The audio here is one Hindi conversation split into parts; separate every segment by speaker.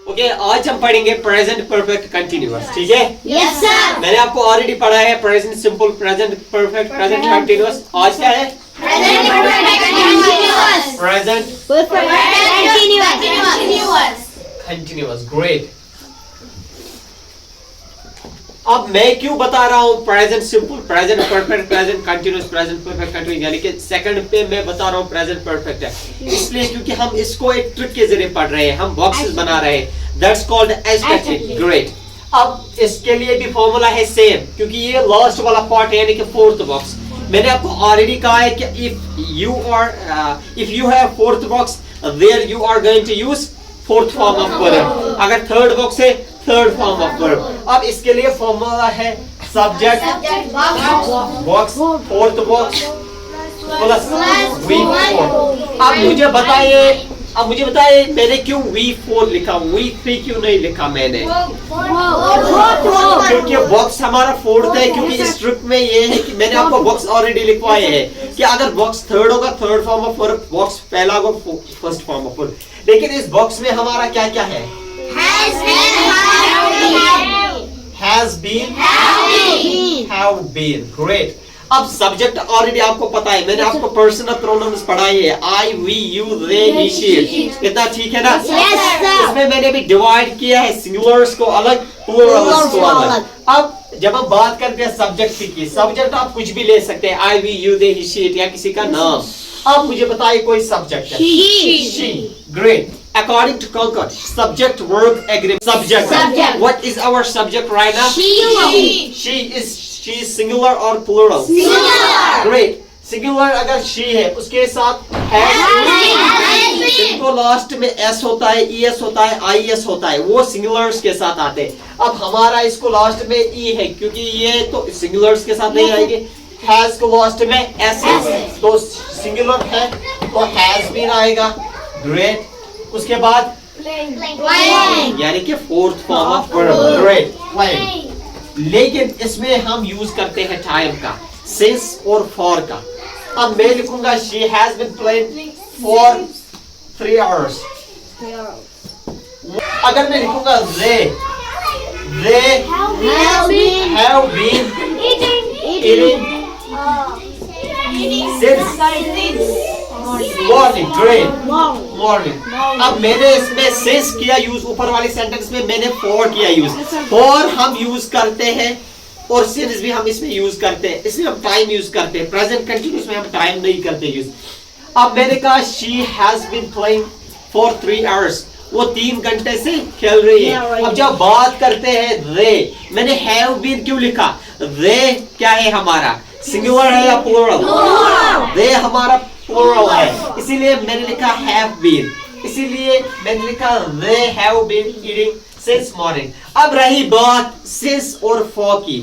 Speaker 1: ओके आज हम पढ़ेंगे प्रेजेंट परफेक्ट कंटिन्यूअस, ठीक है?
Speaker 2: Yes sir.
Speaker 1: मैंने आपको ऑलरेडी पढ़ा है present simple, present perfect, present continuous. आज क्या है?
Speaker 2: Present perfect continuous.
Speaker 1: Present
Speaker 2: perfect continuous.
Speaker 1: Continuous, great. अब मैं क्यों बता रहा हूँ present simple, present perfect, present continuous, present perfect continuous, यानी कि सेकंड पे मैं बता रहा हूँ प्रेजेंट परफेक्ट है, इसलिए क्योंकि हम इसको एक ट्रिक के जरिए पढ़ रहे हैं, हम बॉक्सेस बना रहे हैं, दैट्स कॉल्ड एस्पेक्टेड, ग्रेट। अब इसके लिए भी फॉर्मूला है सेम, क्योंकि ये लास्ट वाला पार्ट है, यानी कि फोर्थ बॉक्स। मैंने आपको ऑलरेडी कहा है कि if you have fourth box there you are going to use fourth form of verb, अगर थर्ड बॉक्स है थर्ड फॉर्म ऑफ वर्ब। अब इसके लिए फॉर्मूला है subject box fourth box plus V4। अब मुझे बताइए मैंने क्यों V4 लिखा, V3 क्यों नहीं लिखा मैंने? क्योंकि बॉक्स हमारा फोर्थ है, क्योंकि इस ट्रिक में ये है कि मैंने आपको बॉक्स ऑलरेडी लिखवाए हैं कि अगर बॉक्स थर्ड होगा third form of verb, box पहला होगा फर्स्ट फॉर्म ऑफ वर्ब। लेकिन इस बॉक्स में हमारा क्या क्या है? has been, have been, great। अब सब्जेक्ट ऑलरेडी आपको पता है, मैंने आपको पर्सनल प्रोनाउंस पढ़ाई है, I, we, you, they, he, she, इतना ठीक है ना? इसमें मैंने भी डिवाइड किया है सिंगुलर्स को अलग, प्लूरल्स को अलग। अब जब हम बात करते हैं सब्जेक्ट की, सब्जेक्ट आप कुछ भी ले सकते हैं, I, we, you, they, he, she, या किसी का नाम। अब मुझे बताइए कोई सब्जेक्ट है? She, great। According to Concord, subject verb agreement. Subject. What is our subject right now? She is singular or plural?
Speaker 2: Singular.
Speaker 1: Great. Singular अगर she है उसके साथ has इनको लास्ट में s होता है, es होता है, is होता है, वो सिंगुलर्स के साथ आते हैं। अब हमारा इसको लास्ट में e है, क्योंकि ये तो सिंगुलर्स के साथ नहीं आएंगे। has को लास्ट में s है, तो सिंगुलर है तो has been आएगा। ग्रेट। उसके बाद यानी कि fourth form of verb, great, plain. लेकिन इसमें हम यूज करते हैं टाइम का, सिंस और फॉर का। अब मैं लिखूंगा she has been playing for 3 hours। अगर मैं लिखूंगा they have been eating since morning, great, morning. अब मैंने इसमें सिंस किया यूज, ऊपर वाले सेंटेंस में मैंने फॉर किया यूज। फॉर हम यूज करते हैं और सिंस भी हम इसमें यूज करते हैं, इसमें हम टाइम यूज करते हैं। प्रेजेंट कंटिन्यूअस में हम टाइम नहीं करते यूज। अब मैंने कहा she has been playing for 3 hours, वो 3 घंटे से खेल रही है। अब जब बात करते हैं they, मैंने have been क्यों लिखा? they क्या है हमारा, सिंगुलर है या प्लूरल? they हमारा प्लूरल है, इसीलिए मैंने लिखा have been, इसीलिए मैंने लिखा they have been eating since morning। अब रही बात since और for की।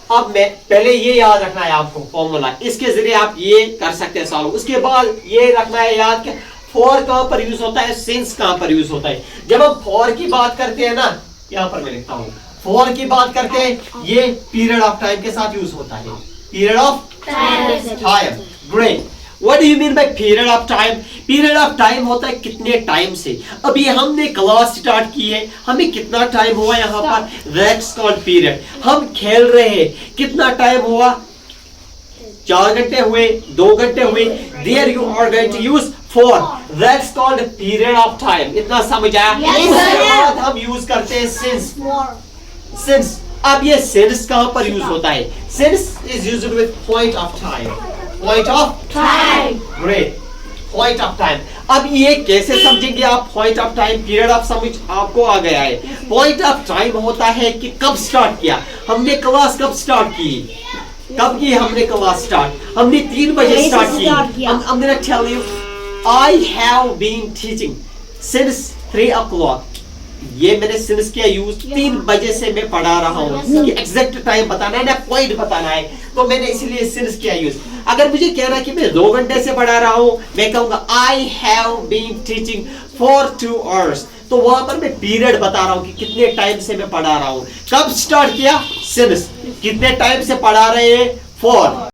Speaker 1: अब मैं पहले ये याद रखना है आपको फॉर्मूला, इसके जरिए आप ये कर सकते हैं सॉल्व। उसके बाद ये रखना है याद कि for कहां पर यूज होता है, since कहां पर यूज होता है। जब हम for की बात करते हैं ना, यहाँ पर मैं लिखता हूँ, for की बात करते हैं, ये पीरियड ऑफ टाइम के साथ यूज होता है, period of time, great. What do you mean by period of time? Period of time होता है कितने टाइम से। अभी हमने क्लास स्टार्ट की है, हमें कितना टाइम हुआ यहाँ पर, that's called period। हम खेल रहे हैं, कितना टाइम हुआ, 4 घंटे हुए, 2 घंटे हुए, there you are going to use 4, that's called period of time। इतना समझ आया? उसके बाद हम यूज करते हैं since। अब ये since कहाँ पर यूज होता है? Since is used with point of time, point of time, great, point of time। अब ये कैसे समझेंगे आप point of time? period of समझ आपको आ गया है। point of time होता है कि कब स्टार्ट किया हमने क्लास, कब स्टार्ट की, कब की हमने क्लास स्टार्ट, हमने 3 बजे स्टार्ट की। I'm gonna tell you, I have been teaching since 3 o'clock। ये मैंने सिंस किया यूज, 3 बजे से मैं पढ़ा रहा हूँ, कि एग्जैक्ट टाइम बताना है ना, पॉइंट बताना है, तो मैंने इसीलिए सिंस किया यूज। अगर मुझे कहना कि मैं 2 घंटे से पढ़ा रहा हूँ, मैं कहूंगा I have been teaching for 2 hours, तो वहां पर मैं पीरियड बता रहा हूँ कि कितने टाइम से मैं पढ़ा रहा हूँ। कब स्टार्ट किया, सिंस, कितने टाइम से पढ़ा रहे हैं, 4।